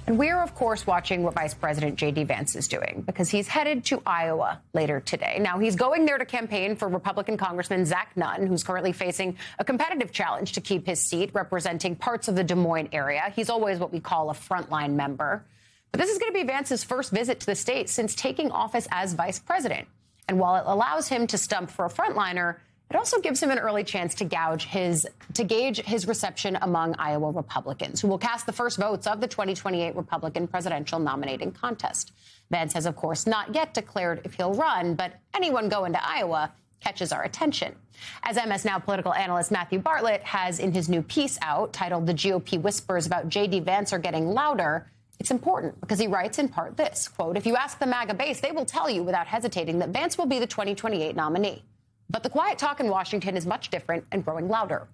And we're, of course, watching what Vice President J.D. Vance is doing because he's headed to Iowa later today. Now, he's going there to campaign for Republican Congressman Zach Nunn, who's currently facing a competitive challenge to keep his seat, representing parts of the Des Moines area. He's always what we call a frontline member. But this is going to be Vance's first visit to the state since taking office as vice president. And while it allows him to stump for a frontliner, it also gives him an early chance to gauge his reception among Iowa Republicans, who will cast the first votes of the 2028 Republican presidential nominating contest. Vance has, of course, not yet declared if he'll run, but anyone going to Iowa catches our attention. As MS Now political analyst Matthew Bartlett has in his new piece out titled "The GOP Whispers About J.D. Vance Are Getting Louder," it's important because he writes in part this, quote, "If you ask the MAGA base, they will tell you without hesitating that Vance will be the 2028 nominee. But the quiet talk in Washington is much different and growing louder.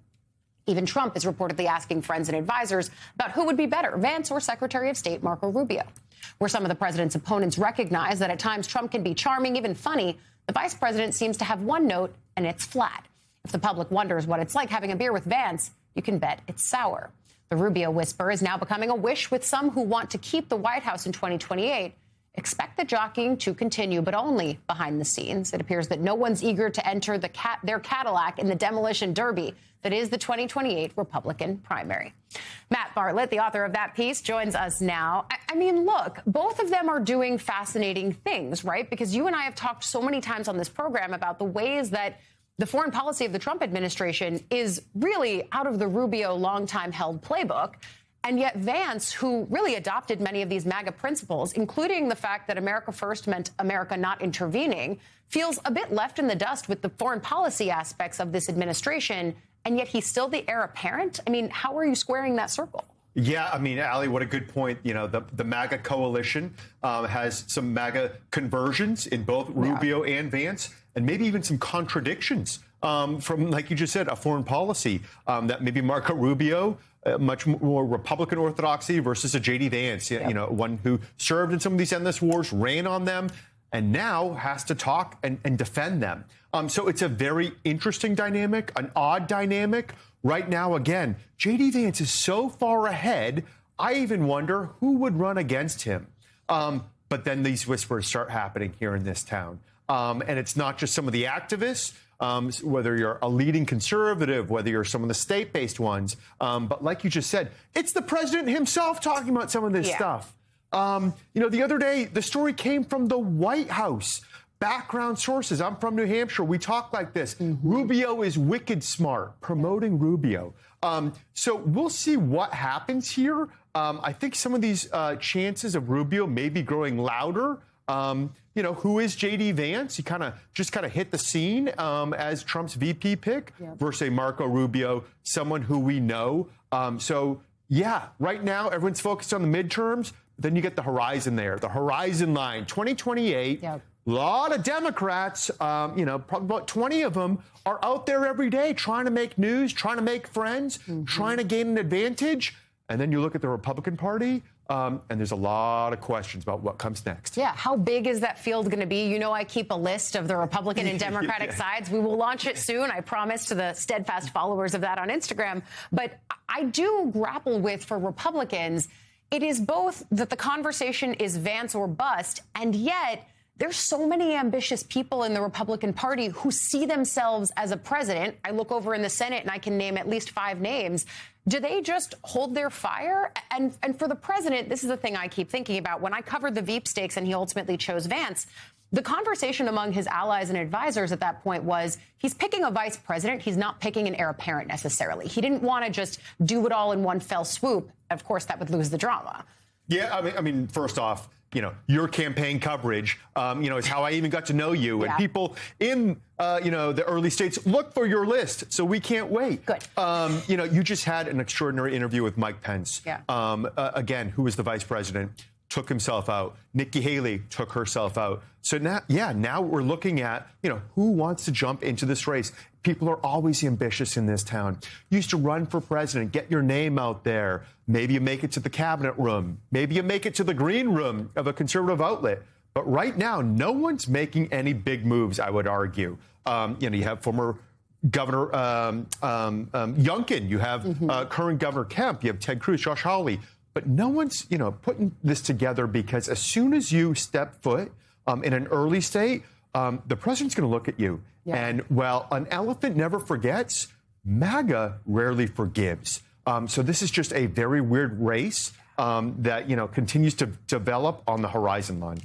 Even Trump is reportedly asking friends and advisors about who would be better, Vance or Secretary of State Marco Rubio. Where some of the president's opponents recognize that at times Trump can be charming, even funny, the vice president seems to have one note, and it's flat. If the public wonders what it's like having a beer with Vance, you can bet it's sour. The Rubio whisper is now becoming a wish with some who want to keep the White House in 2028. Expect the jockeying to continue, but only behind the scenes. It appears that no one's eager to enter their Cadillac in the demolition derby that is the 2028 Republican primary. Matt Bartlett, the author of that piece, joins us now. I mean, look, both of them are doing fascinating things, right? Because you and I have talked so many times on this program about the ways that the foreign policy of the Trump administration is really out of the Rubio long-time held playbook. And yet Vance, who really adopted many of these MAGA principles, including the fact that America First meant America not intervening, feels a bit left in the dust with the foreign policy aspects of this administration. And yet he's still the heir apparent. I mean, how are you squaring that circle? Yeah, I mean, Ali, what a good point. You know, the MAGA coalition has some MAGA conversions in both Rubio and Vance, and maybe even some contradictions from, like you just said, a foreign policy that maybe Marco Rubio, much more Republican orthodoxy versus a J.D. Vance, you know, one who served in some of these endless wars, ran on them, and now has to talk and defend them. So it's a very interesting dynamic, an odd dynamic. Right now, again, J.D. Vance is so far ahead, I even wonder who would run against him. But then these whispers start happening here in this town. And it's not just some of the activists, whether you're a leading conservative, whether you're some of the state-based ones. But like you just said, it's the president himself talking about some of this stuff. You know, the other day, the story came from the White House. Background sources. I'm from New Hampshire. We talk like this. Rubio is wicked smart, promoting Rubio. So we'll see what happens here. I think some of these chances of Rubio may be growing louder. You know, who is J.D. Vance? He kind of hit the scene as Trump's VP pick versus a Marco Rubio, someone who we know. So, yeah, right now everyone's focused on the midterms. Then you get the horizon there, the horizon line, 2028. A lot of Democrats, you know, probably about 20 of them are out there every day trying to make news, trying to make friends, trying to gain an advantage. And then you look at the Republican Party, and there's a lot of questions about what comes next. Yeah, how big is that field going to be? You know, I keep a list of the Republican and Democratic sides. We will launch it soon, I promise, to the steadfast followers of that on Instagram. But I do grapple with, for Republicans, it is both that the conversation is Vance or bust, and yet there's so many ambitious people in the Republican Party who see themselves as a president. I look over in the Senate and I can name at least 5 names. Do they just hold their fire? And for the president, this is the thing I keep thinking about. When I covered the Veep stakes and he ultimately chose Vance, the conversation among his allies and advisors at that point was he's picking a vice president. He's not picking an heir apparent necessarily. He didn't want to just do it all in one fell swoop. Of course, that would lose the drama. Yeah, I mean, first off, you know, your campaign coverage, you know, is how I even got to know you. And people in, you know, the early states look for your list. So we can't wait. Good. You know, you just had an extraordinary interview with Mike Pence. Again, who was the vice president, took himself out. Nikki Haley took herself out. So now, now we're looking at, you know, who wants to jump into this race. People are always ambitious in this town. You used to run for president, get your name out there. Maybe you make it to the cabinet room. Maybe you make it to the green room of a conservative outlet. But right now, no one's making any big moves, I would argue. You know, you have former Governor Youngkin. You have current Governor Kemp. You have Ted Cruz, Josh Hawley. but no one's, putting this together, because as soon as you step foot in an early state, the president's going to look at you. Yeah. And while an elephant never forgets, MAGA rarely forgives. So this is just a very weird race that, continues to develop on the horizon line.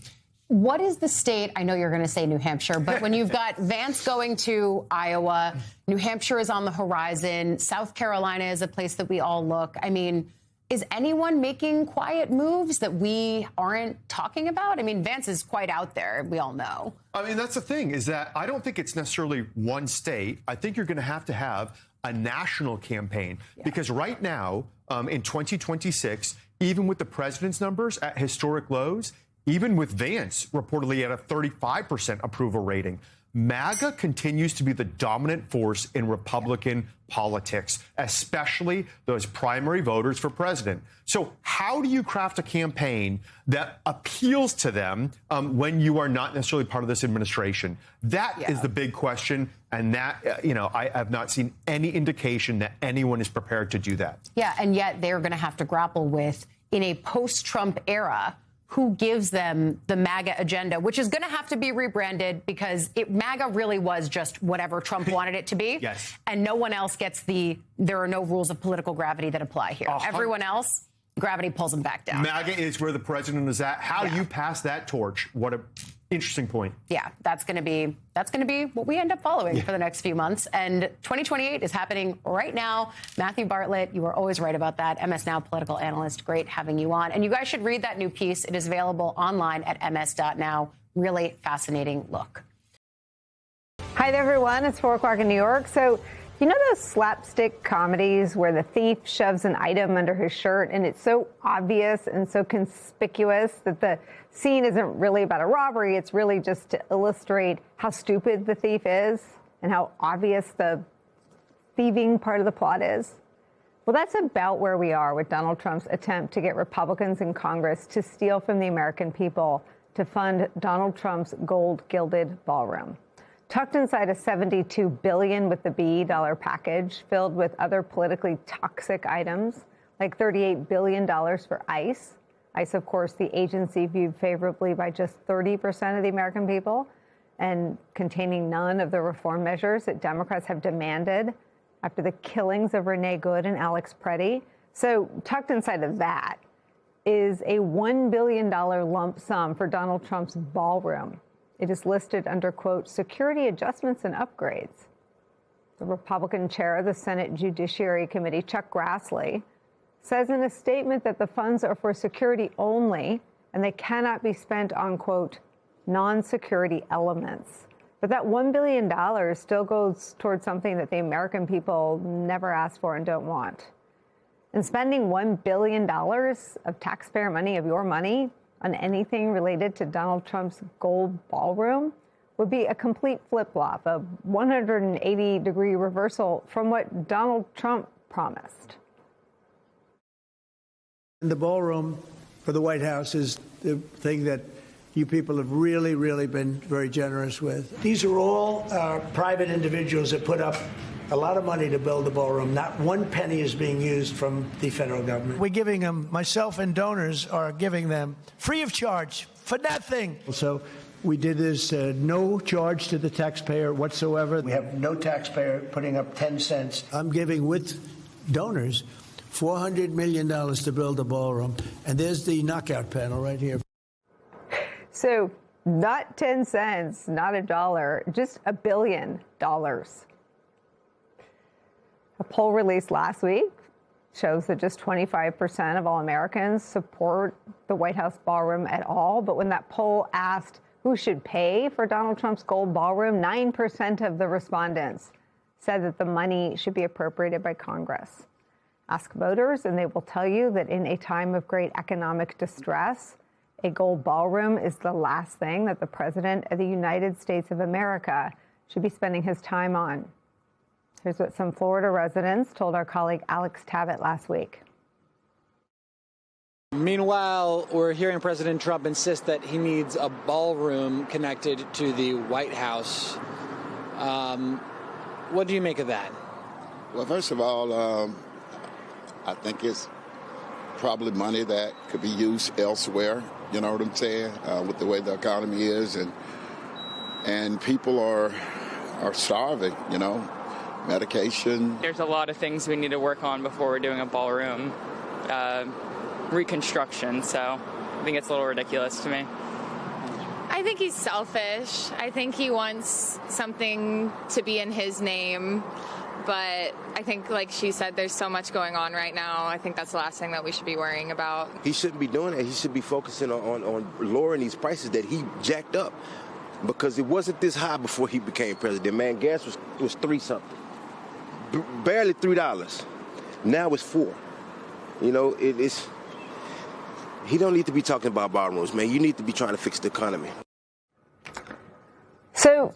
What is the state? I know you're going to say New Hampshire, but when you've got Vance going to Iowa, New Hampshire is on the horizon, South Carolina is a place that we all look. I mean, is anyone making quiet moves that we aren't talking about? I mean, Vance is quite out there. We all know. I mean, that's the thing, is that I don't think it's necessarily one state. I think you're going to have a national campaign, because right now, in 2026, even with the president's numbers at historic lows, even with Vance reportedly at a 35% approval rating, MAGA continues to be the dominant force in Republican politics, especially those primary voters for president. So how do you craft a campaign that appeals to them when you are not necessarily part of this administration? That is the big question. And that, I have not seen any indication that anyone is prepared to do that. Yeah, and yet they're going to have to grapple with, in a post-Trump era, who gives them the MAGA agenda, which is going to have to be rebranded, because MAGA really was just whatever Trump wanted it to be. Yes. And no one else gets there are no rules of political gravity that apply here. Everyone else, gravity pulls them back down. MAGA is where the president is at. How do you pass that torch? What a interesting point. Yeah, that's going to be what we end up following for the next few months. And 2028 is happening right now. Matthew Bartlett, you are always right about that. MS Now political analyst. Great having you on. And you guys should read that new piece. It is available online at ms.now. Really fascinating look. Hi there, everyone. It's 4 o'clock in New York. So, you know those slapstick comedies where the thief shoves an item under his shirt and it's so obvious and so conspicuous that the scene isn't really about a robbery? It's really just to illustrate how stupid the thief is and how obvious the thieving part of the plot is. Well, that's about where we are with Donald Trump's attempt to get Republicans in Congress to steal from the American people to fund Donald Trump's gold-gilded ballroom. Tucked inside a $72 billion with the B package filled with other politically toxic items, like $38 billion for ICE. ICE, of course, the agency viewed favorably by just 30% of the American people, and containing none of the reform measures that Democrats have demanded after the killings of Renee Good and Alex Preddy. So tucked inside of that is a $1 billion lump sum for Donald Trump's ballroom. It is listed under, quote, security adjustments and upgrades. The Republican chair of the Senate Judiciary Committee, Chuck Grassley, says in a statement that the funds are for security only and they cannot be spent on, quote, non-security elements. But that $1 billion still goes towards something that the American people never asked for and don't want. And spending $1 billion of taxpayer money, of your money, on anything related to Donald Trump's gold ballroom would be a complete flip-flop, a 180-degree reversal from what Donald Trump promised. The ballroom for the White House is the thing that you people have really, really been very generous with. These are all private individuals that put up a lot of money to build the ballroom. Not one penny is being used from the federal government. We're giving them, myself and donors are giving them free of charge for nothing. So we did this no charge to the taxpayer whatsoever. We have no taxpayer putting up 10 cents. I'm giving with donors $400 million to build a ballroom. And there's the knockout panel right here. So not 10 cents, not a dollar, just $1 billion. A poll released last week shows that just 25% of all Americans support the White House ballroom at all. But when that poll asked who should pay for Donald Trump's gold ballroom, 9% of the respondents said that the money should be appropriated by Congress. Ask voters, and they will tell you that in a time of great economic distress, a gold ballroom is the last thing that the President of the United States of America should be spending his time on. Here's what some Florida residents told our colleague Alex Tabbitt last week. Meanwhile, we're hearing President Trump insist that he needs a ballroom connected to the White House. What do you make of that? Well, first of all, I think it's probably money that could be used elsewhere. You know what I'm saying? With the way the economy is, and people are starving. You know, medication. There's a lot of things we need to work on before we're doing a ballroom reconstruction. So I think it's a little ridiculous to me. I think he's selfish. I think he wants something to be in his name. But I think, like she said, there's so much going on right now. I think that's the last thing that we should be worrying about. He shouldn't be doing that. He should be focusing on lowering these prices that he jacked up, because it wasn't this high before he became president. Man, gas was $3-something, barely $3. Now it's $4. You know, it's. He don't need to be talking about ballrooms, man. You need to be trying to fix the economy. So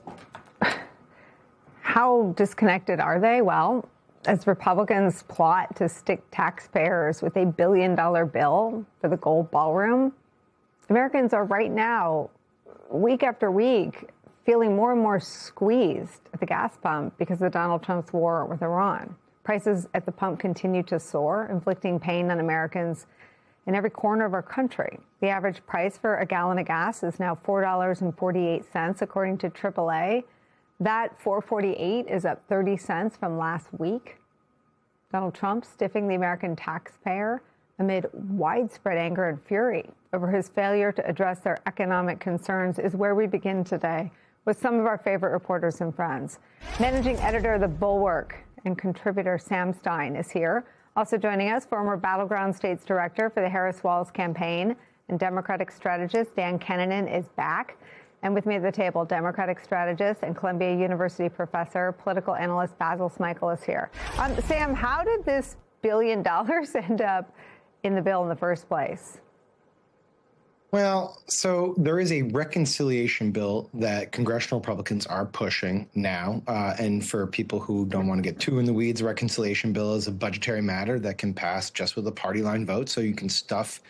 how disconnected are they? Well, as Republicans plot to stick taxpayers with $1 billion bill for the gold ballroom, Americans are right now, week after week, feeling more and more squeezed at the gas pump because of Donald Trump's war with Iran. Prices at the pump continue to soar, inflicting pain on Americans in every corner of our country. The average price for a gallon of gas is now $4.48, according to AAA. That $4.48 is up 30 cents from last week. Donald Trump stiffing the American taxpayer amid widespread anger and fury over his failure to address their economic concerns is where we begin today with some of our favorite reporters and friends. Managing editor of The Bulwark and contributor Sam Stein is here. Also joining us, former Battleground States Director for the Harris-Walz campaign and Democratic strategist Dan Kennenan is back. And with me at the table, Democratic strategist and Columbia University professor, political analyst Basil Smikle is here. Sam, how did this $1 billion end up in the bill in the first place? Well, so there is a reconciliation bill that congressional Republicans are pushing now. And for people who don't want to get too in the weeds, a reconciliation bill is a budgetary matter that can pass just with a party line vote. So you can stuff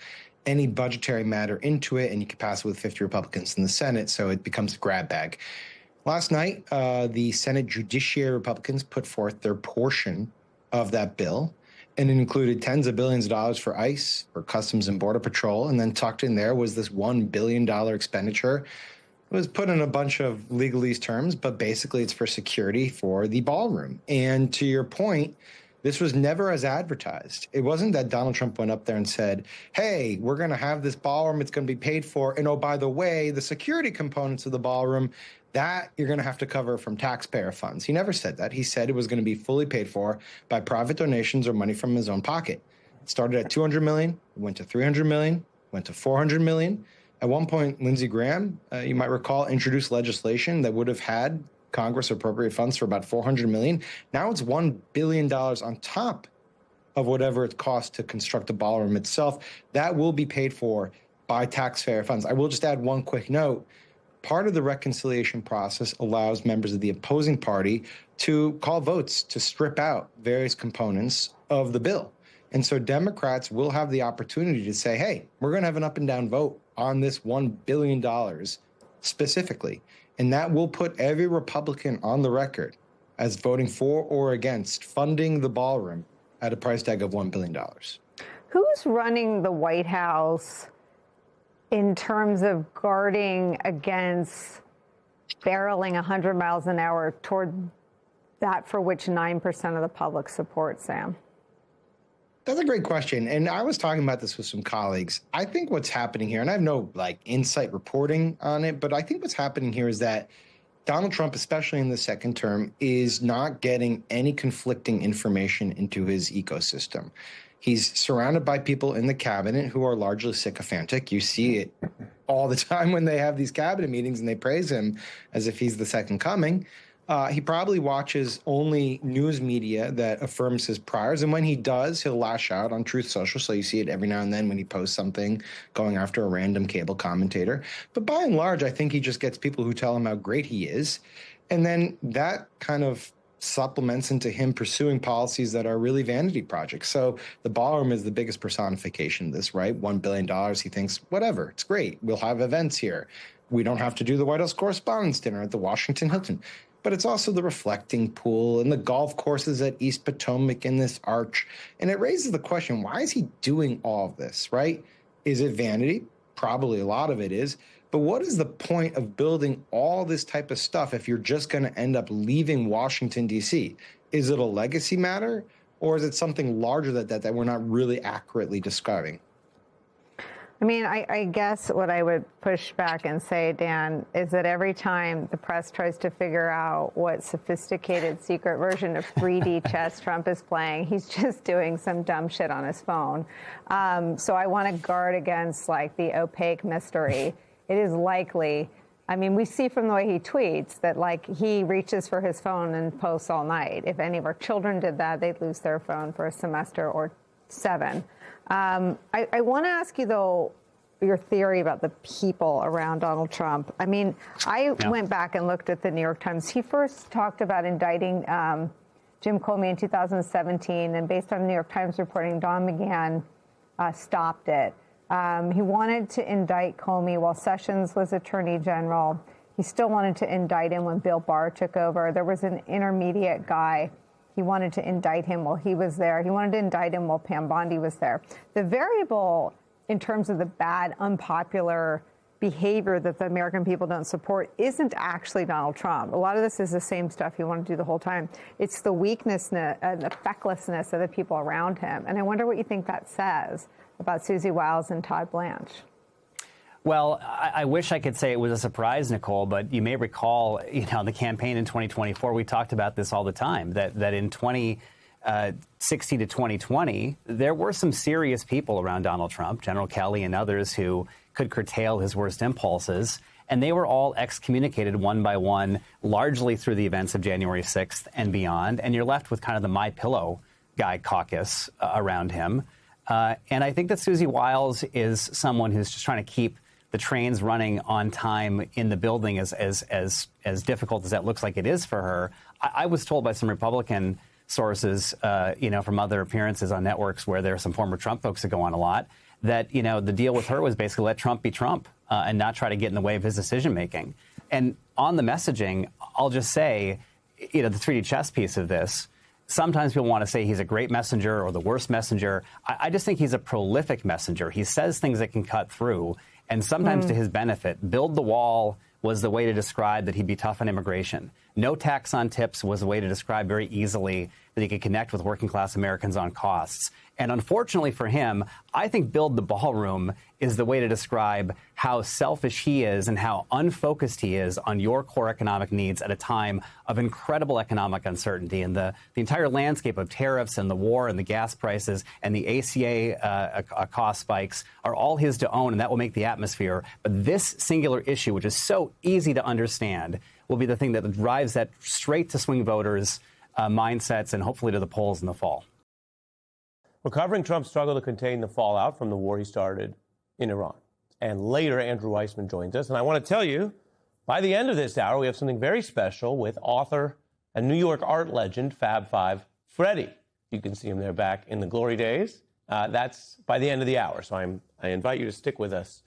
any budgetary matter into it and you can pass it with 50 Republicans in the Senate. So it becomes a grab bag. Last night, the Senate Judiciary Republicans put forth their portion of that bill. And it included tens of billions of dollars for ICE, for Customs and Border Patrol. And then tucked in there was this $1 billion expenditure. It was put in a bunch of legalese terms, but basically it's for security for the ballroom. And to your point, this was never as advertised. It wasn't that Donald Trump went up there and said, hey, we're going to have this ballroom. It's going to be paid for. And oh, by the way, the security components of the ballroom, that you're going to have to cover from taxpayer funds. He never said that. He said it was going to be fully paid for by private donations or money from his own pocket. It started at $200 million, went to $300 million, went to $400 million. At one point, Lindsey Graham, you might recall, introduced legislation that would have had Congress appropriate funds for about $400 million. Now it's $1 billion on top of whatever it costs to construct the ballroom itself. That will be paid for by taxpayer funds. I will just add one quick note. Part of the reconciliation process allows members of the opposing party to call votes to strip out various components of the bill. And so Democrats will have the opportunity to say, hey, we're going to have an up and down vote on this $1 billion specifically. And that will put every Republican on the record as voting for or against funding the ballroom at a price tag of $1 billion. Who's running the White House in terms of guarding against barreling 100 miles an hour toward that for which 9% of the public supports, Sam? That's a great question. And I was talking about this with some colleagues. I think what's happening here, and I have no insight reporting on it, but I think what's happening here is that Donald Trump, especially in the second term, is not getting any conflicting information into his ecosystem. He's surrounded by people in the cabinet who are largely sycophantic. You see it all the time when they have these cabinet meetings and they praise him as if he's the second coming. He probably watches only news media that affirms his priors. And when he does, he'll lash out on Truth Social. So you see it every now and then when he posts something going after a random cable commentator. But by and large, I think he just gets people who tell him how great he is. And then that kind of supplements into him pursuing policies that are really vanity projects. So the ballroom is the biggest personification of this, right? $1 billion. He thinks, whatever, it's great. We'll have events here. We don't have to do the White House Correspondents' Dinner at the Washington Hilton. but it's also the reflecting pool and the golf courses at East Potomac and this arch. And it raises the question, why is he doing all of this, right? Is it vanity? Probably a lot of it is. But what is the point of building all this type of stuff if you're just going to end up leaving Washington, D.C.? Is it a legacy matter, or is it something larger that we're not really accurately describing? I mean, I guess what I would push back and say, Dan, is that every time the press tries to figure out what sophisticated secret version of 3D chess Trump is playing, he's just doing some dumb shit on his phone. So I want to guard against, like, the opaque mystery. It is likely, I mean, we see from the way he tweets that, like, he reaches for his phone and posts all night. If any of our children did that, they'd lose their phone for a semester or 7. I want to ask you, though, your theory about the people around Donald Trump. I mean, I went back and looked at the New York Times. He first talked about indicting Jim Comey in 2017, and based on New York Times reporting, Don McGahn stopped it. He wanted to indict Comey while Sessions was Attorney General. He still wanted to indict him when Bill Barr took over. There was an intermediate guy. He wanted to indict him while he was there. He wanted to indict him while Pam Bondi was there. The variable in terms of the bad, unpopular behavior that the American people don't support isn't actually Donald Trump. A lot of this is the same stuff he wanted to do the whole time. It's the weakness and the fecklessness of the people around him. And I wonder what you think that says about Susie Wiles and Todd Blanche. Well, I wish I could say it was a surprise, Nicole, but you may recall, the campaign in 2024, we talked about this all the time, that in 2016 to 2020, there were some serious people around Donald Trump, General Kelly and others, who could curtail his worst impulses. And they were all excommunicated one by one, largely through the events of January 6th and beyond. And you're left with kind of the My Pillow guy caucus around him. And I think that Susie Wiles is someone who's just trying to keep the trains running on time in the building, as difficult as that looks like it is for her. I was told by some Republican sources, from other appearances on networks where there are some former Trump folks that go on a lot, that, the deal with her was basically let Trump be Trump and not try to get in the way of his decision making. And on the messaging, I'll just say, the 3D chess piece of this, sometimes people want to say he's a great messenger or the worst messenger. I just think he's a prolific messenger. He says things that can cut through, and sometimes to his benefit. Build the wall was the way to describe that he'd be tough on immigration. No tax on tips was a way to describe very easily that he could connect with working class Americans on costs. And unfortunately for him, I think build the ballroom is the way to describe how selfish he is and how unfocused he is on your core economic needs at a time of incredible economic uncertainty. And the entire landscape of tariffs and the war and the gas prices and the ACA cost spikes are all his to own, and that will make the atmosphere. But this singular issue, which is so easy to understand, will be the thing that drives that straight to swing voters' mindsets and hopefully to the polls in the fall. We're covering Trump's struggle to contain the fallout from the war he started in Iran. And later, Andrew Weissman joins us. And I want to tell you, by the end of this hour, we have something very special with author and New York art legend Fab Five Freddy. You can see him there back in the glory days. That's by the end of the hour. So I invite you to stick with us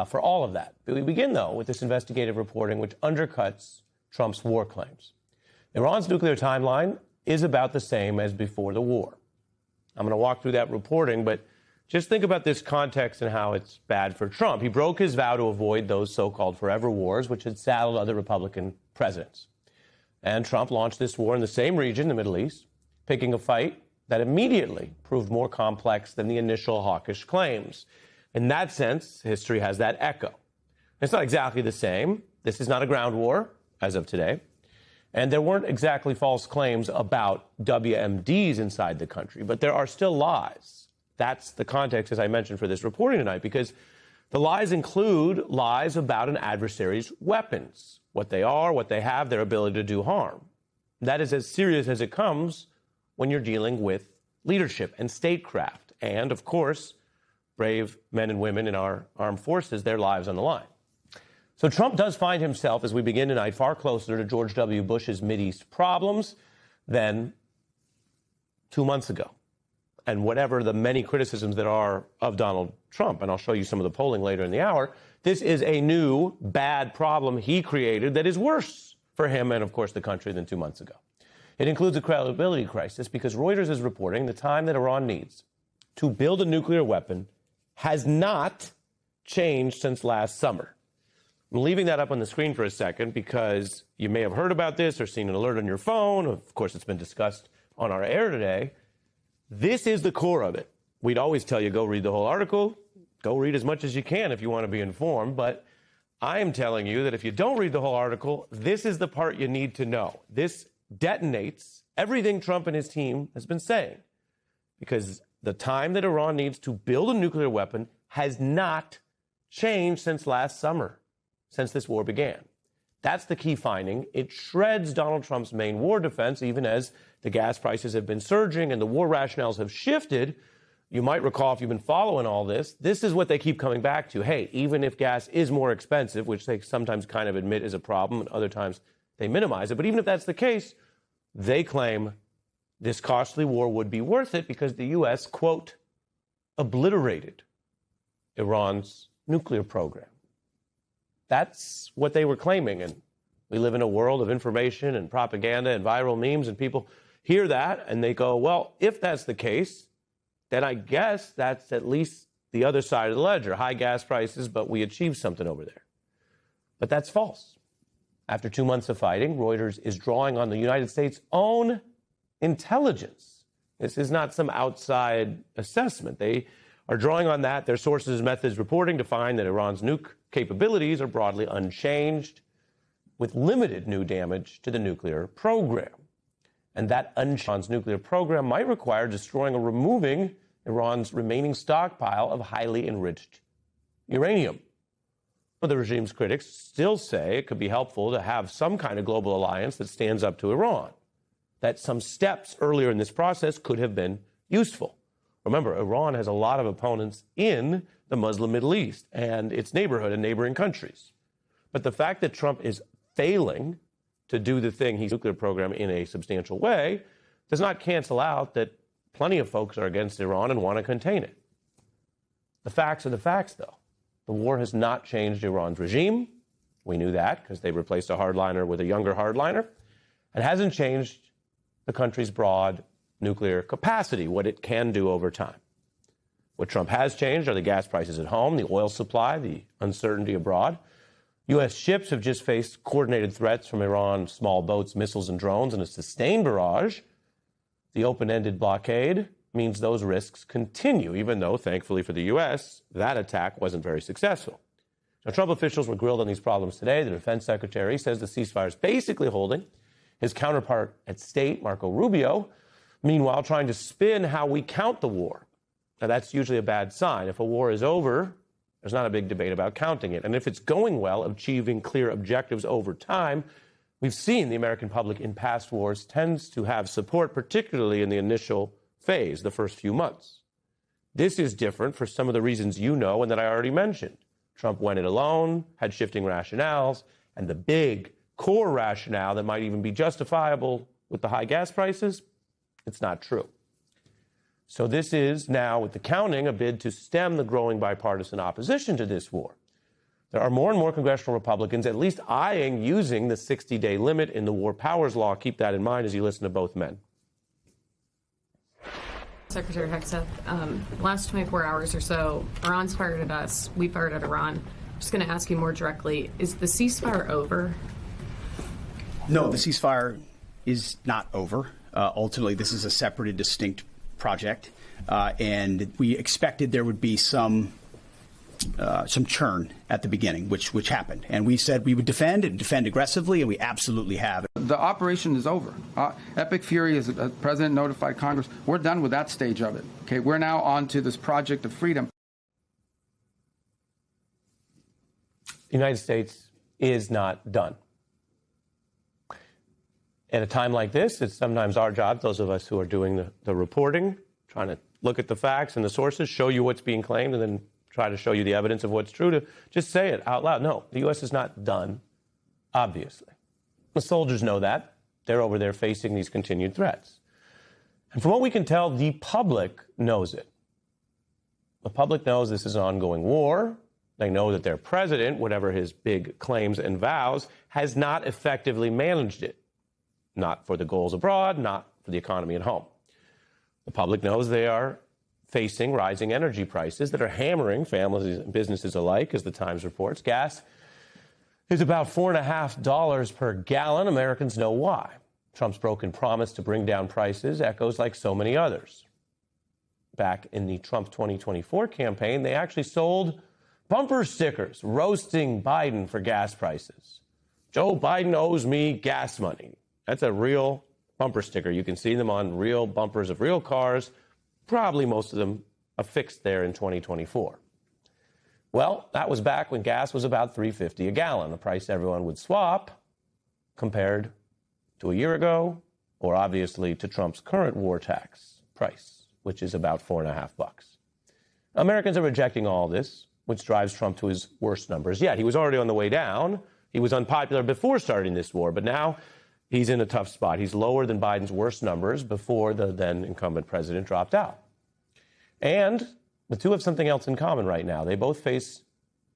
for all of that. But we begin, though, with this investigative reporting which undercuts Trump's war claims. Iran's nuclear timeline is about the same as before the war. I'm going to walk through that reporting, but just think about this context and how it's bad for Trump. He broke his vow to avoid those so-called forever wars, which had saddled other Republican presidents. And Trump launched this war in the same region, the Middle East, picking a fight that immediately proved more complex than the initial hawkish claims. In that sense, history has that echo. It's not exactly the same. This is not a ground war, as of today. And there weren't exactly false claims about WMDs inside the country, but there are still lies. That's the context, as I mentioned, for this reporting tonight, because the lies include lies about an adversary's weapons, what they are, what they have, their ability to do harm. That is as serious as it comes when you're dealing with leadership and statecraft. And, of course, brave men and women in our armed forces, their lives on the line. So Trump does find himself, as we begin tonight, far closer to George W. Bush's Mideast problems than 2 months ago. And whatever the many criticisms that are of Donald Trump, and I'll show you some of the polling later in the hour, this is a new bad problem he created that is worse for him and, of course, the country than 2 months ago. It includes a credibility crisis because Reuters is reporting the time that Iran needs to build a nuclear weapon has not changed since last summer. I'm leaving that up on the screen for a second because you may have heard about this or seen an alert on your phone. Of course, it's been discussed on our air today. This is the core of it. We'd always tell you, go read the whole article. Go read as much as you can if you want to be informed. But I am telling you that if you don't read the whole article, this is the part you need to know. This detonates everything Trump and his team has been saying. Because the time that Iran needs to build a nuclear weapon has not changed since last summer, since this war began. That's the key finding. It shreds Donald Trump's main war defense, even as the gas prices have been surging and the war rationales have shifted. You might recall, if you've been following all this, this is what they keep coming back to. Hey, even if gas is more expensive, which they sometimes kind of admit is a problem, and other times they minimize it, but even if that's the case, they claim this costly war would be worth it because the U.S., quote, obliterated Iran's nuclear program. That's what they were claiming. And we live in a world of information and propaganda and viral memes, and people hear that and they go, well, if that's the case, then I guess that's at least the other side of the ledger. High gas prices, but we achieved something over there. But that's false. After 2 months of fighting, Reuters is drawing on the United States' own intelligence. This is not some outside assessment. They are drawing on that, their sources and methods reporting to find that Iran's nuke capabilities are broadly unchanged, with limited new damage to the nuclear program. And that unchanged nuclear program might require destroying or removing Iran's remaining stockpile of highly enriched uranium. But the regime's critics still say it could be helpful to have some kind of global alliance that stands up to Iran, that some steps earlier in this process could have been useful. Remember, Iran has a lot of opponents in the Muslim Middle East and its neighborhood and neighboring countries. But the fact that Trump is failing to do the thing, his nuclear program, in a substantial way, does not cancel out that plenty of folks are against Iran and want to contain it. The facts are the facts, though. The war has not changed Iran's regime. We knew that because they replaced a hardliner with a younger hardliner. It hasn't changed the country's broad nuclear capacity, what it can do over time. What Trump has changed are the gas prices at home, the oil supply, the uncertainty abroad. U.S. ships have just faced coordinated threats from Iran, small boats, missiles, and drones, and a sustained barrage. The open-ended blockade means those risks continue, even though, thankfully for the U.S., that attack wasn't very successful. Now, Trump officials were grilled on these problems today. The defense secretary says the ceasefire is basically holding. His counterpart at State, Marco Rubio, meanwhile, trying to spin how we count the war. Now, that's usually a bad sign. If a war is over, there's not a big debate about counting it. And if it's going well, achieving clear objectives over time, we've seen the American public in past wars tends to have support, particularly in the initial phase, the first few months. This is different for some of the reasons you know and that I already mentioned. Trump went it alone, had shifting rationales, and the big core rationale that might even be justifiable with the high gas prices, it's not true. So this is now, with the counting, a bid to stem the growing bipartisan opposition to this war. There are more and more congressional Republicans at least eyeing using the 60-day limit in the War Powers Law. Keep that in mind as you listen to both men. Secretary Hegseth, last 24 hours or so, Iran's fired at us, we fired at Iran. I'm just going to ask you more directly, is the ceasefire over? No, the ceasefire is not over. Ultimately, this is a separate and distinct project, and we expected there would be some churn at the beginning, which happened. And we said we would defend and defend aggressively, and we absolutely have. The operation is over. Epic Fury, as the president notified Congress, we're done with that stage of it. Okay, we're now on to this project of freedom. The United States is not done. At a time like this, it's sometimes our job, those of us who are doing the reporting, trying to look at the facts and the sources, show you what's being claimed, and then try to show you the evidence of what's true, to just say it out loud. No, the U.S. is not done, obviously. The soldiers know that. They're over there facing these continued threats. And from what we can tell, the public knows it. The public knows this is an ongoing war. They know that their president, whatever his big claims and vows, has not effectively managed it. Not for the goals abroad, not for the economy at home. The public knows they are facing rising energy prices that are hammering families and businesses alike, as the Times reports. Gas is about $4.50 per gallon. Americans know why. Trump's broken promise to bring down prices echoes like so many others. Back in the Trump 2024 campaign, they actually sold bumper stickers roasting Biden for gas prices. Joe Biden owes me gas money. That's a real bumper sticker. You can see them on real bumpers of real cars. Probably most of them affixed there in 2024. Well, that was back when gas was about $3.50 a gallon, a price everyone would swap compared to a year ago, or obviously to Trump's current war tax price, which is about $4.50. Americans are rejecting all this, which drives Trump to his worst numbers yet. He was already on the way down. He was unpopular before starting this war, but now he's in a tough spot. He's lower than Biden's worst numbers before the then incumbent president dropped out. And the two have something else in common right now. They both face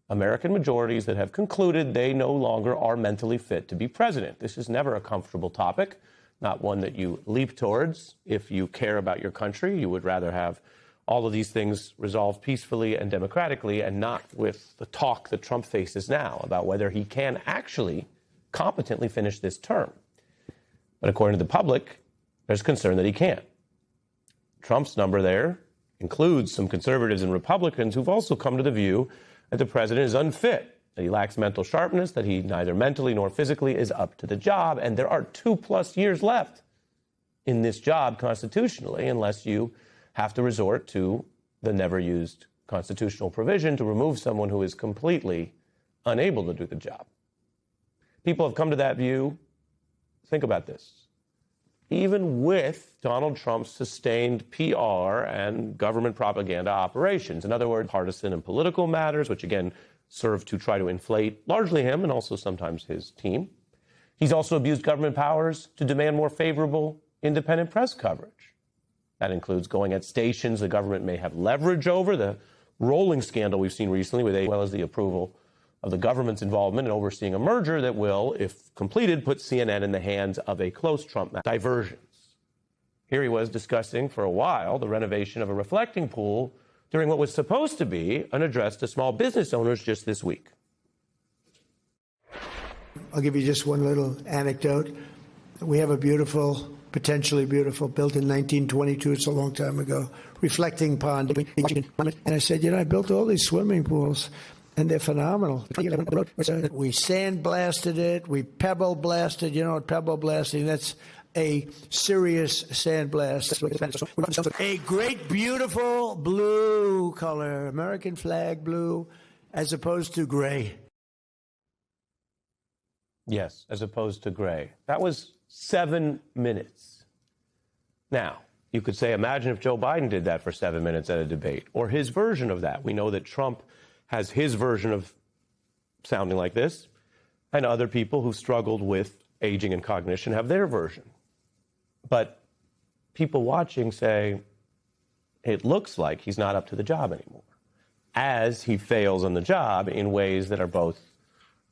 American majorities that have concluded they no longer are mentally fit to be president. This is never a comfortable topic, not one that you leap towards if you care about your country. You would rather have all of these things resolved peacefully and democratically, and not with the talk that Trump faces now about whether he can actually competently finish this term. But according to the public, there's concern that he can't. Trump's number there includes some conservatives and Republicans who've also come to the view that the president is unfit, that he lacks mental sharpness, that he neither mentally nor physically is up to the job. And there are 2+ years left in this job constitutionally, unless you have to resort to the never-used constitutional provision to remove someone who is completely unable to do the job. People have come to that view. Think about this. Even with Donald Trump's sustained PR and government propaganda operations, in other words, partisan and political matters, which again serve to try to inflate largely him and also sometimes his team, he's also abused government powers to demand more favorable independent press coverage. That includes going at stations the government may have leverage over, the rolling scandal we've seen recently, as well as the approval of the government's involvement in overseeing a merger that will, if completed, put CNN in the hands of a close Trump diversions. Here he was discussing for a while the renovation of a reflecting pool during what was supposed to be an address to small business owners just this week. I'll give you just one little anecdote. We have a beautiful, potentially beautiful, built in 1922, it's a long time ago, reflecting pond. And I said, I built all these swimming pools, and they're phenomenal. We sandblasted it, we pebble blasted. You know what pebble blasting, that's a serious sandblast. A great, beautiful blue color, American flag blue, as opposed to gray. Yes, as opposed to gray. That was 7 minutes. Now, you could say, imagine if Joe Biden did that for 7 minutes at a debate, or his version of that. We know that Trump has his version of sounding like this, and other people who struggled with aging and cognition have their version. But people watching say, it looks like he's not up to the job anymore, as he fails on the job in ways that are both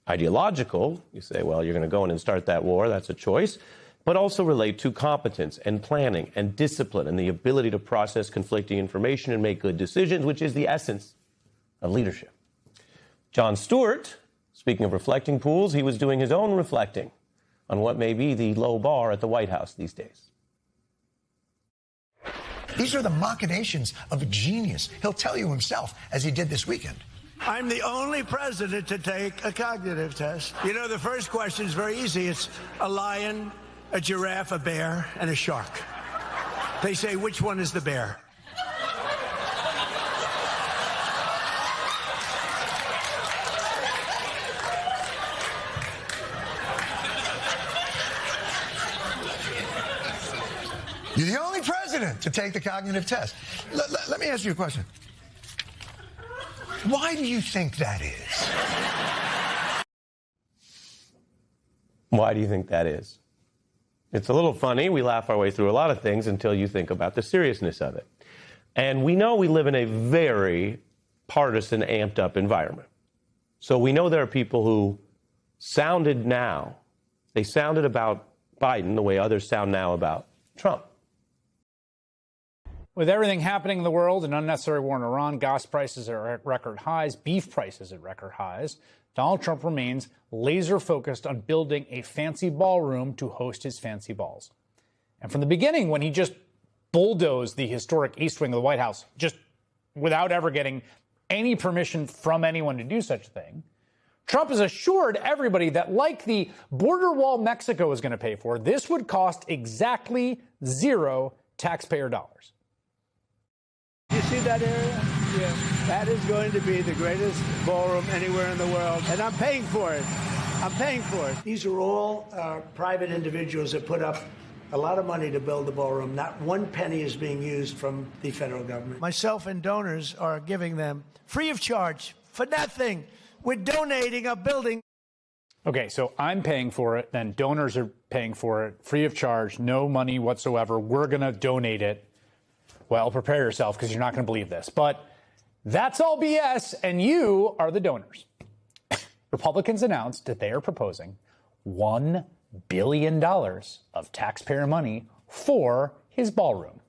ideological. You say, well, you're going to go in and start that war, that's a choice, but also relate to competence and planning and discipline and the ability to process conflicting information and make good decisions, which is the essence of leadership. Jon Stewart, speaking of reflecting pools, he was doing his own reflecting on what may be the low bar at the White House these days. These are the machinations of a genius. He'll tell you himself, as he did this weekend. I'm the only president to take a cognitive test. The first question is very easy. It's a lion, a giraffe, a bear, and a shark. They say, which one is the bear? You're the only president to take the cognitive test. Let me ask you a question. Why do you think that is? Why do you think that is? It's a little funny. We laugh our way through a lot of things until you think about the seriousness of it. And we know we live in a very partisan, amped-up environment. So we know there are people who sounded about Biden the way others sound now about Trump. With everything happening in the world, an unnecessary war in Iran, gas prices are at record highs, beef prices at record highs, Donald Trump remains laser focused on building a fancy ballroom to host his fancy balls. And from the beginning, when he just bulldozed the historic East Wing of the White House, just without ever getting any permission from anyone to do such a thing, Trump has assured everybody that, like the border wall Mexico is going to pay for, this would cost exactly zero taxpayer dollars. You see that area? Yeah. That is going to be the greatest ballroom anywhere in the world, and I'm paying for it. I'm paying for it. These are all private individuals that put up a lot of money to build the ballroom. Not one penny is being used from the federal government. Myself and donors are giving them free of charge for nothing. We're donating a building. Okay, so I'm paying for it, then donors are paying for it, free of charge, no money whatsoever. We're going to donate it. Well, prepare yourself because you're not going to believe this. But that's all BS, and you are the donors. Republicans announced that they are proposing $1 billion of taxpayer money for his ballroom.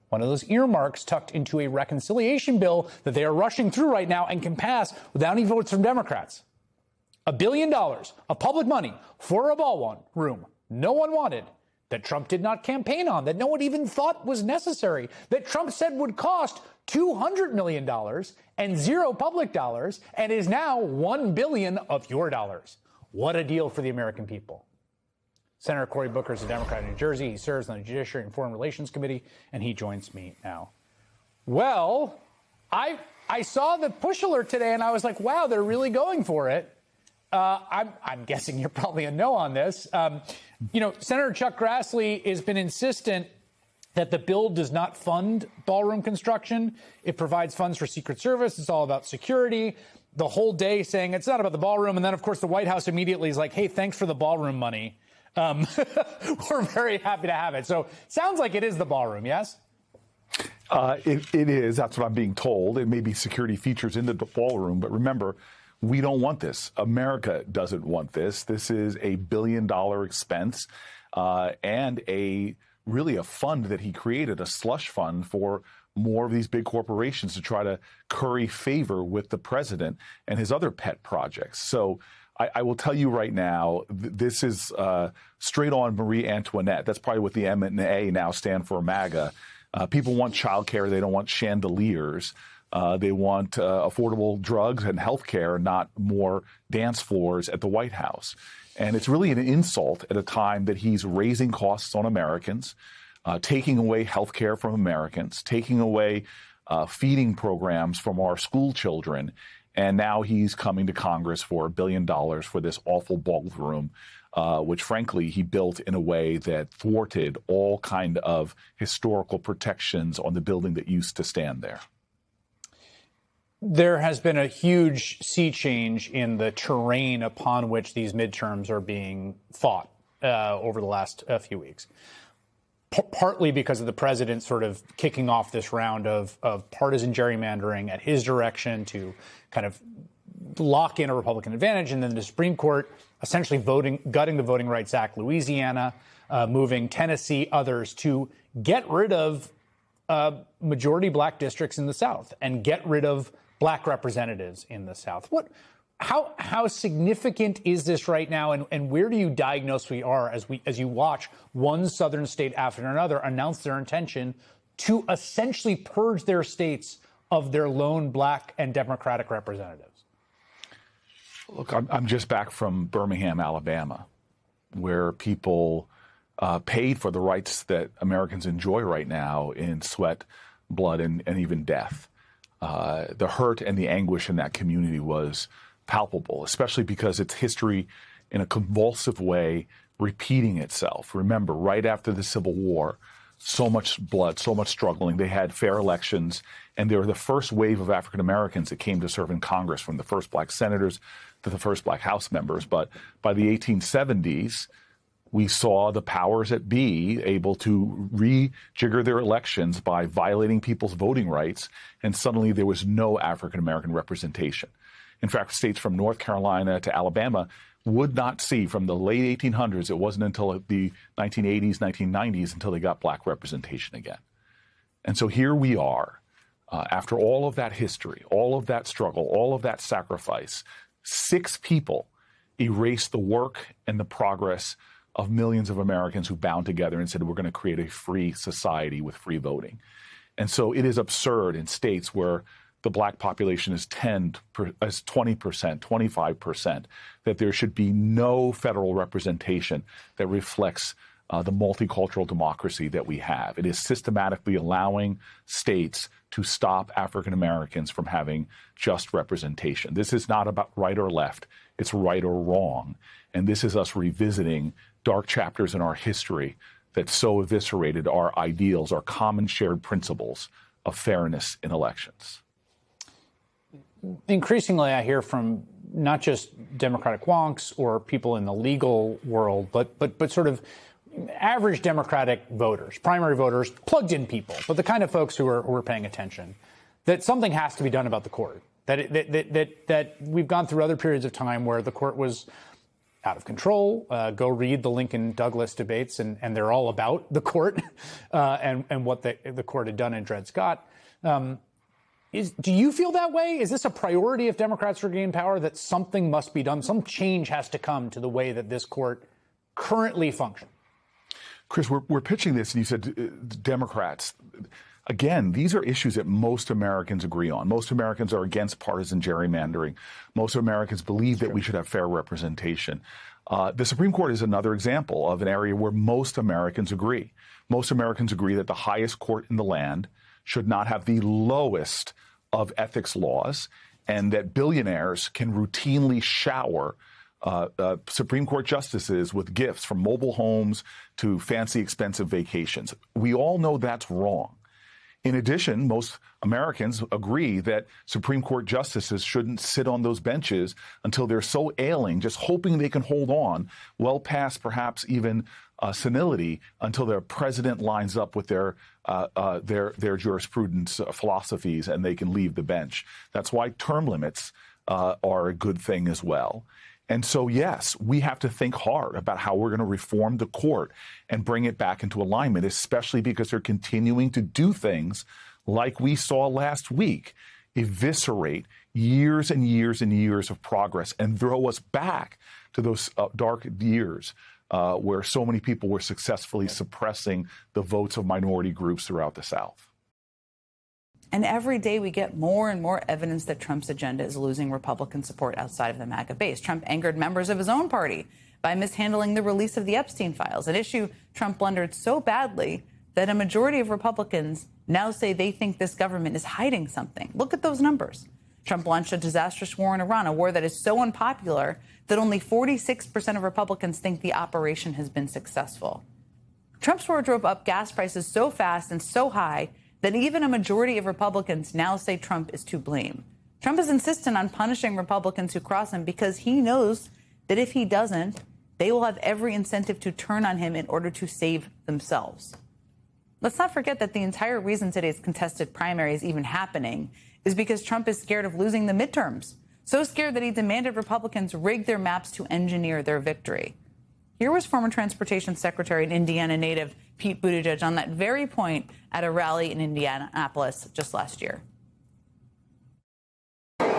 One of those earmarks tucked into a reconciliation bill that they are rushing through right now and can pass without any votes from Democrats. $1 billion of public money for a ballroom no one wanted, that Trump did not campaign on, that no one even thought was necessary, that Trump said would cost $200 million and zero public dollars, and is now $1 billion of your dollars. What a deal for the American people. Senator Cory Booker is a Democrat in New Jersey. He serves on the Judiciary and Foreign Relations Committee, and he joins me now. Well, I saw the push alert today, and I was like, wow, they're really going for it. I'm guessing you're probably a no on this. Senator Chuck Grassley has been insistent that the bill does not fund ballroom construction. It provides funds for Secret Service. It's all about security. The whole day saying it's not about the ballroom. And then, of course, the White House immediately is like, hey, thanks for the ballroom money. We're very happy to have it. So sounds like it is the ballroom, yes? It is. That's what I'm being told. It may be security features in the ballroom. But remember, we don't want this. America doesn't want this. This is a $1 billion expense and really a fund that he created, a slush fund for more of these big corporations to try to curry favor with the president and his other pet projects. So I will tell you right now, this is straight on Marie Antoinette. That's probably what the M and A now stand for, MAGA. People want childcare. They don't want chandeliers. They want affordable drugs and health care, not more dance floors at the White House. And it's really an insult at a time that he's raising costs on Americans, taking away health care from Americans, taking away feeding programs from our school children. And now he's coming to Congress for $1 billion for this awful ballroom, which, frankly, he built in a way that thwarted all kind of historical protections on the building that used to stand there. There has been a huge sea change in the terrain upon which these midterms are being fought over the last few weeks, partly because of the president sort of kicking off this round of partisan gerrymandering at his direction to kind of lock in a Republican advantage, and then the Supreme Court essentially gutting the Voting Rights Act, Louisiana, moving Tennessee, others to get rid of majority black districts in the South and get rid of black representatives in the South. How significant is this right now, and where do you diagnose we are as you watch one southern state after another announce their intention to essentially purge their states of their lone black and Democratic representatives? Look, I'm just back from Birmingham, Alabama, where people paid for the rights that Americans enjoy right now in sweat, blood, and even death. The hurt and the anguish in that community was palpable, especially because it's history in a convulsive way repeating itself. Remember, right after the Civil War, so much blood, so much struggling. They had fair elections, and they were the first wave of African Americans that came to serve in Congress, from the first black senators to the first black House members. But by the 1870s, we saw the powers that be able to rejigger their elections by violating people's voting rights, and suddenly there was no African American representation. In fact, states from North Carolina to Alabama would not see, from the late 1800s, it wasn't until the 1980s, 1990s, until they got black representation again. And so here we are, after all of that history, all of that struggle, all of that sacrifice, 6 people erased the work and the progress of millions of Americans who bound together and said, we're going to create a free society with free voting. And so it is absurd in states where the black population is 20%, 25%, that there should be no federal representation that reflects the multicultural democracy that we have. It is systematically allowing states to stop African Americans from having just representation. This is not about right or left. It's right or wrong. And this is us revisiting dark chapters in our history that so eviscerated our ideals, our common shared principles of fairness in elections. Increasingly, I hear from not just Democratic wonks or people in the legal world, but sort of average Democratic voters, primary voters, plugged-in people, but the kind of folks who are paying attention, that something has to be done about the court. That we've gone through other periods of time where the court was out of control. Go read the Lincoln-Douglas debates, and they're all about the court and what the court had done in Dred Scott. Do you feel that way? Is this a priority if Democrats regain power, that something must be done? Some change has to come to the way that this court currently functions? Chris, we're pitching this, and you said Democrats. Again, these are issues that most Americans agree on. Most Americans are against partisan gerrymandering. Most Americans believe that we should have fair representation. The Supreme Court is another example of an area where most Americans agree. Most Americans agree that the highest court in the land should not have the lowest of ethics laws, and that billionaires can routinely shower Supreme Court justices with gifts, from mobile homes to fancy, expensive vacations. We all know that's wrong. In addition, most Americans agree that Supreme Court justices shouldn't sit on those benches until they're so ailing, just hoping they can hold on well past perhaps even senility, until their president lines up with their jurisprudence philosophies and they can leave the bench. That's why term limits are a good thing as well. And so, yes, we have to think hard about how we're going to reform the court and bring it back into alignment, especially because they're continuing to do things like we saw last week, eviscerate years and years and years of progress and throw us back to those dark years where so many people were successfully suppressing the votes of minority groups throughout the South. And every day we get more and more evidence that Trump's agenda is losing Republican support outside of the MAGA base. Trump angered members of his own party by mishandling the release of the Epstein files, an issue Trump blundered so badly that a majority of Republicans now say they think this government is hiding something. Look at those numbers. Trump launched a disastrous war in Iran, a war that is so unpopular that only 46% of Republicans think the operation has been successful. Trump's war drove up gas prices so fast and so high that even a majority of Republicans now say Trump is to blame. Trump is insistent on punishing Republicans who cross him because he knows that if he doesn't, they will have every incentive to turn on him in order to save themselves. Let's not forget that the entire reason today's contested primary is even happening is because Trump is scared of losing the midterms. So scared that he demanded Republicans rig their maps to engineer their victory. Here was former Transportation Secretary and Indiana native Pete Buttigieg on that very point at a rally in Indianapolis just last year.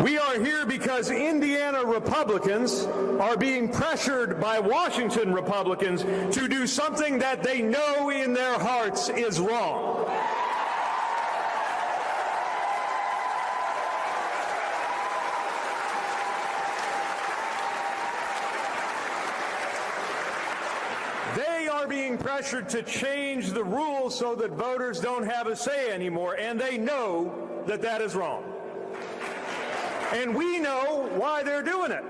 We are here because Indiana Republicans are being pressured by Washington Republicans to do something that they know in their hearts is wrong. They are being pressured to change the rules so that voters don't have a say anymore, and they know that that is wrong. And we know why they're doing it,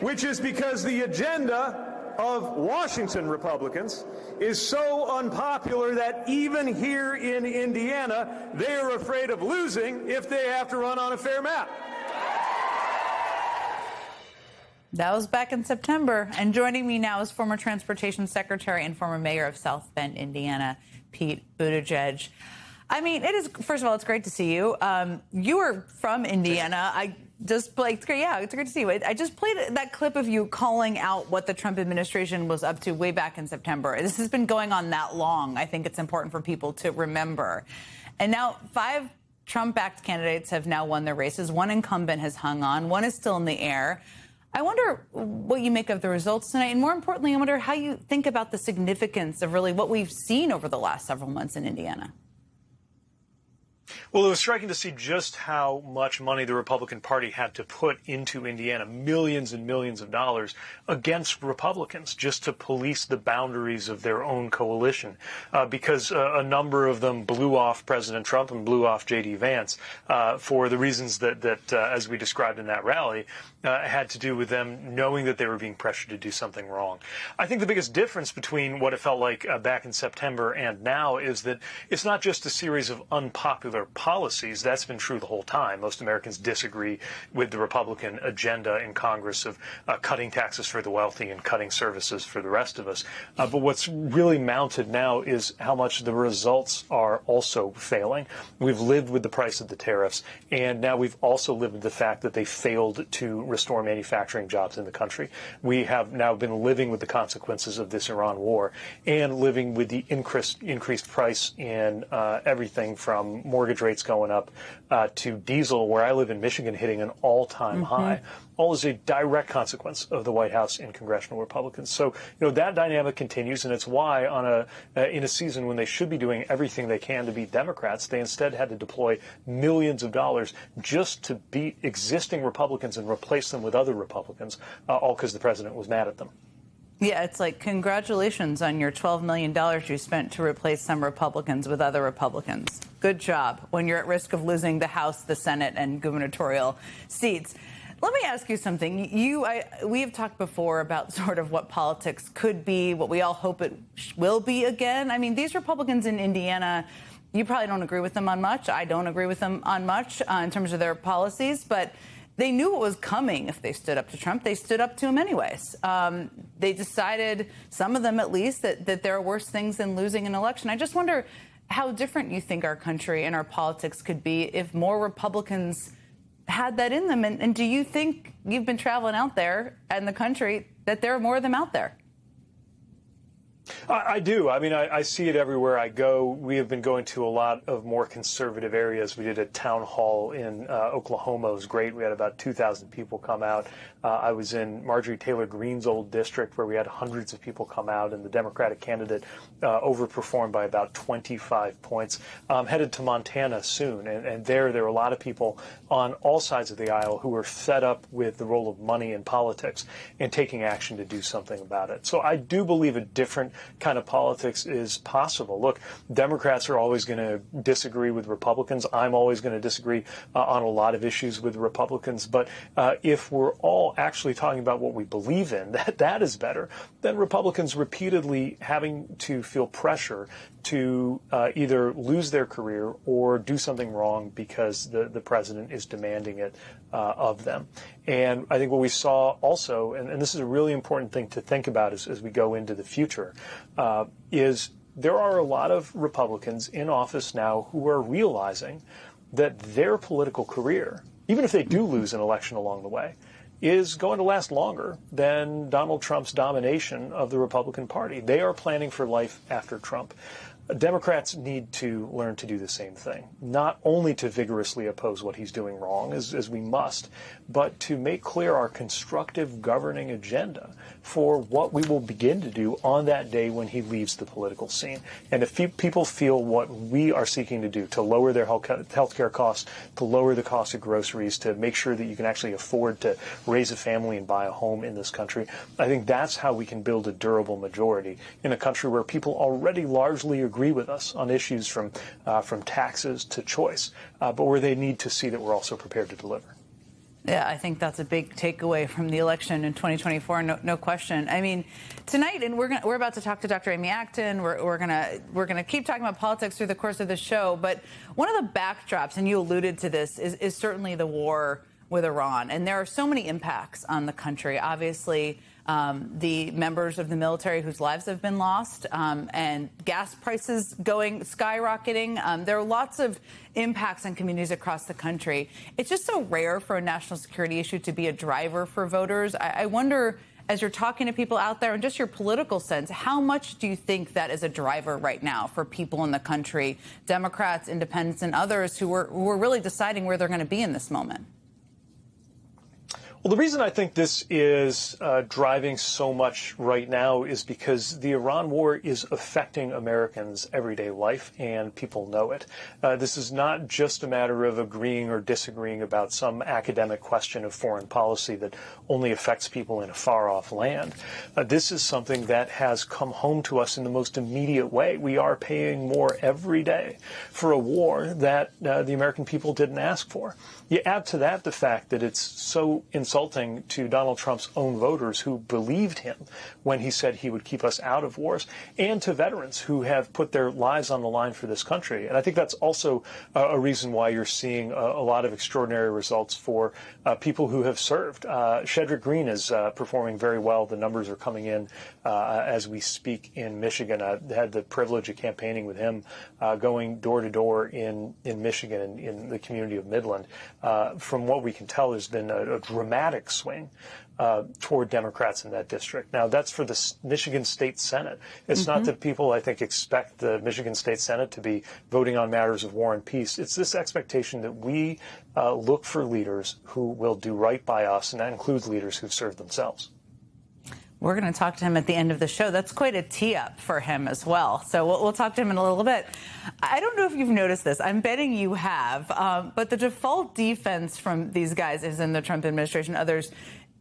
which is because the agenda of Washington Republicans is so unpopular that even here in Indiana, they are afraid of losing if they have to run on a fair map. That was back in September. And joining me now is former Transportation Secretary and former Mayor of South Bend, Indiana, Pete Buttigieg. I mean, it is, first of all, it's great to see you. You are from Indiana. just played. It's great. Yeah, it's great to see you. I just played that clip of you calling out what the Trump administration was up to way back in September. This has been going on that long. I think it's important for people to remember. And now 5 Trump-backed candidates have now won their races. One incumbent has hung on. One is still in the air. I wonder what you make of the results tonight. And more importantly, I wonder how you think about the significance of really what we've seen over the last several months in Indiana. Well, it was striking to see just how much money the Republican Party had to put into Indiana, millions and millions of dollars, against Republicans just to police the boundaries of their own coalition, because a number of them blew off President Trump and blew off J.D. Vance for the reasons that as we described in that rally, had to do with them knowing that they were being pressured to do something wrong. I think the biggest difference between what it felt like back in September and now is that it's not just a series of unpopular policies. That's been true the whole time. Most Americans disagree with the Republican agenda in Congress of cutting taxes for the wealthy and cutting services for the rest of us. But what's really mounted now is how much the results are also failing. We've lived with the price of the tariffs, and now we've also lived with the fact that they failed to restore manufacturing jobs in the country. We have now been living with the consequences of this Iran war and living with the increased price in everything from mortgage rates going up to diesel, where I live in Michigan, hitting an all-time high. All is a direct consequence of the White House and congressional Republicans. So, that dynamic continues, and it's why in a season when they should be doing everything they can to beat Democrats, they instead had to deploy millions of dollars just to beat existing Republicans and replace them with other Republicans, all because the president was mad at them. Yeah, it's like, congratulations on your $12 million you spent to replace some Republicans with other Republicans. Good job when you're at risk of losing the House, the Senate, and gubernatorial seats. Let me ask you something. We have talked before about sort of what politics could be, what we all hope it will be again. I mean, these Republicans in Indiana, you probably don't agree with them on much. I don't agree with them on much in terms of their policies, but they knew what was coming if they stood up to Trump. They stood up to him anyways. They decided, some of them at least, that there are worse things than losing an election. I just wonder how different you think our country and our politics could be if more Republicans had that in them. And do you think, you've been traveling out there in the country, that there are more of them out there? I do. I mean, I see it everywhere I go. We have been going to a lot of more conservative areas. We did a town hall in Oklahoma. It was great. We had about 2,000 people come out. I was in Marjorie Taylor Greene's old district where we had hundreds of people come out, and the Democratic candidate overperformed by about 25 points. Headed to Montana soon, and there were a lot of people on all sides of the aisle who were fed up with the role of money in politics and taking action to do something about it. So I do believe a different kind of politics is possible. Look, Democrats are always going to disagree with Republicans. I'm always going to disagree on a lot of issues with Republicans. But if we're all actually talking about what we believe in, that is better than Republicans repeatedly having to feel pressure to either lose their career or do something wrong because the president is demanding it of them. And I think what we saw also, and this is a really important thing to think about as we go into the future, is there are a lot of Republicans in office now who are realizing that their political career, even if they do lose an election along the way, is going to last longer than Donald Trump's domination of the Republican Party. They are planning for life after Trump. Democrats need to learn to do the same thing, not only to vigorously oppose what he's doing wrong, as we must, but to make clear our constructive governing agenda for what we will begin to do on that day when he leaves the political scene. And if people feel what we are seeking to do, to lower their health care costs, to lower the cost of groceries, to make sure that you can actually afford to raise a family and buy a home in this country, I think that's how we can build a durable majority in a country where people already largely agree with us on issues from taxes to choice, but where they need to see that we're also prepared to deliver. Yeah, I think that's a big takeaway from the election in 2024. No question. I mean, tonight, and we're about to talk to Dr. Amy Acton. We're gonna keep talking about politics through the course of the show. But one of the backdrops, and you alluded to this, is certainly the war with Iran. And there are so many impacts on the country. Obviously, the members of the military whose lives have been lost, and gas prices skyrocketing. There are lots of impacts on communities across the country. It's just so rare for a national security issue to be a driver for voters. I wonder, as you're talking to people out there and just your political sense, how much do you think that is a driver right now for people in the country, Democrats, independents, and others who are really deciding where they're going to be in this moment? Well, the reason I think this is driving so much right now is because the Iran war is affecting Americans' everyday life, and people know it. This is not just a matter of agreeing or disagreeing about some academic question of foreign policy that only affects people in a far-off land. This is something that has come home to us in the most immediate way. We are paying more every day for a war that the American people didn't ask for. You add to that the fact that it's so insulting to Donald Trump's own voters who believed him when he said he would keep us out of wars, and to veterans who have put their lives on the line for this country. And I think that's also a reason why you're seeing a lot of extraordinary results for people who have served. Shedrick Green is performing very well. The numbers are coming in as we speak in Michigan. I had the privilege of campaigning with him, going door to door in Michigan, in the community of Midland. From what we can tell, there's been a dramatic swing toward Democrats in that district. Now, that's for the Michigan State Senate. It's not that people, I think, expect the Michigan State Senate to be voting on matters of war and peace. It's this expectation that we look for leaders who will do right by us, and that includes leaders who've served themselves. We're going to talk to him at the end of the show. That's quite a tee-up for him as well. So we'll talk to him in a little bit. I don't know if you've noticed this. I'm betting you have. But the default defense from these guys is in the Trump administration, others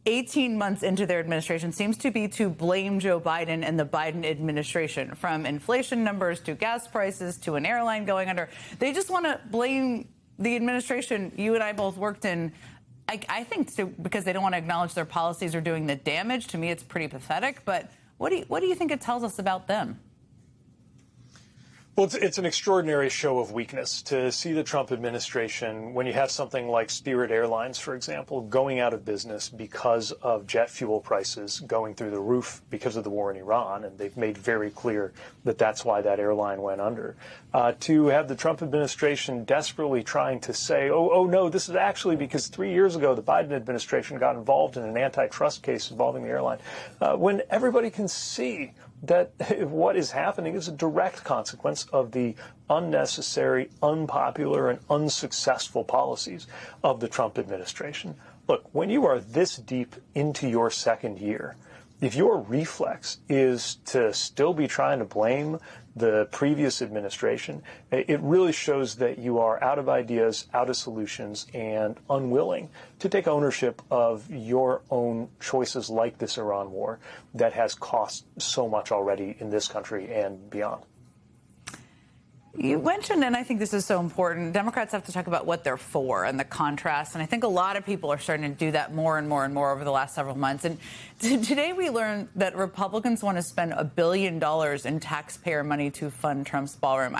18 months into their administration, seems to be to blame Joe Biden and the Biden administration, from inflation numbers to gas prices to an airline going under. They just want to blame the administration you and I both worked in. I think so, because they don't want to acknowledge their policies are doing the damage. To me, it's pretty pathetic. But what do you think it tells us about them? Well, it's an extraordinary show of weakness to see the Trump administration, when you have something like Spirit Airlines, for example, going out of business because of jet fuel prices going through the roof because of the war in Iran, and they've made very clear that that's why that airline went under. To have the Trump administration desperately trying to say, oh, no, this is actually because 3 years ago the Biden administration got involved in an antitrust case involving the airline, when everybody can see that what is happening is a direct consequence of the unnecessary, unpopular, and unsuccessful policies of the Trump administration. Look, when you are this deep into your second year, if your reflex is to still be trying to blame the previous administration, it really shows that you are out of ideas, out of solutions, and unwilling to take ownership of your own choices like this Iran war that has cost so much already in this country and beyond. You mentioned, and I think this is so important, Democrats have to talk about what they're for and the contrast. And I think a lot of people are starting to do that more and more and more over the last several months. And today we learned that Republicans want to spend $1 billion in taxpayer money to fund Trump's ballroom.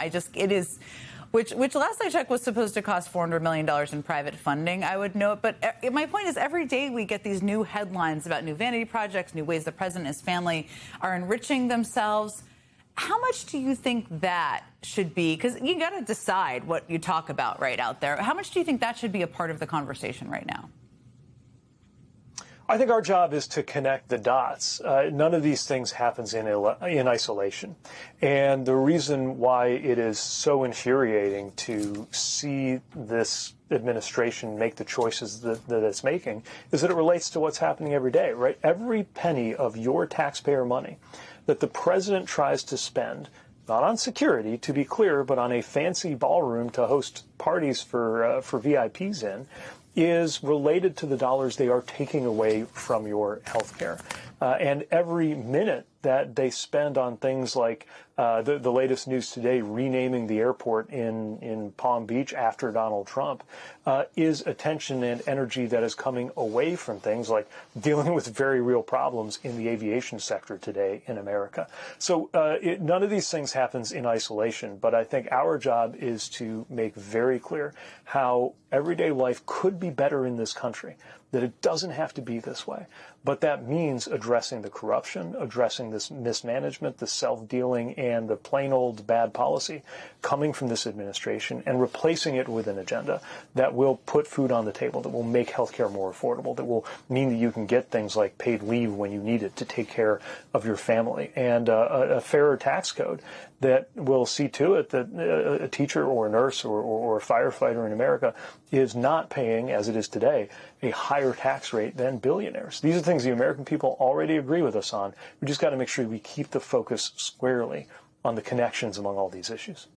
Which last I checked was supposed to cost $400 million in private funding, I would note. But my point is, every day we get these new headlines about new vanity projects, new ways the president and his family are enriching themselves. How much do you think that should be? Because you got to decide what you talk about right out there. How much do you think that should be a part of the conversation right now? I think our job is to connect the dots. None of these things happens in isolation. And the reason why it is so infuriating to see this administration make the choices that it's making is that it relates to what's happening every day, right? Every penny of your taxpayer money that the president tries to spend, not on security, to be clear, but on a fancy ballroom to host parties for VIPs in, is related to the dollars they are taking away from your health care. And every minute that they spend on things like the latest news today, renaming the airport in Palm Beach after Donald Trump, is attention and energy that is coming away from things like dealing with very real problems in the aviation sector today in America. So none of these things happens in isolation, but I think our job is to make very clear how everyday life could be better in this country, that it doesn't have to be this way. But that means addressing the corruption, addressing this mismanagement, the self-dealing, and the plain old bad policy coming from this administration, and replacing it with an agenda that will put food on the table, that will make healthcare more affordable, that will mean that you can get things like paid leave when you need it to take care of your family, and a fairer tax code that will see to it that a teacher or a nurse or a firefighter in America is not paying, as it is today, a higher tax rate than billionaires. These are things the American people already agree with us on. We just got to make sure we keep the focus squarely on the connections among all these issues.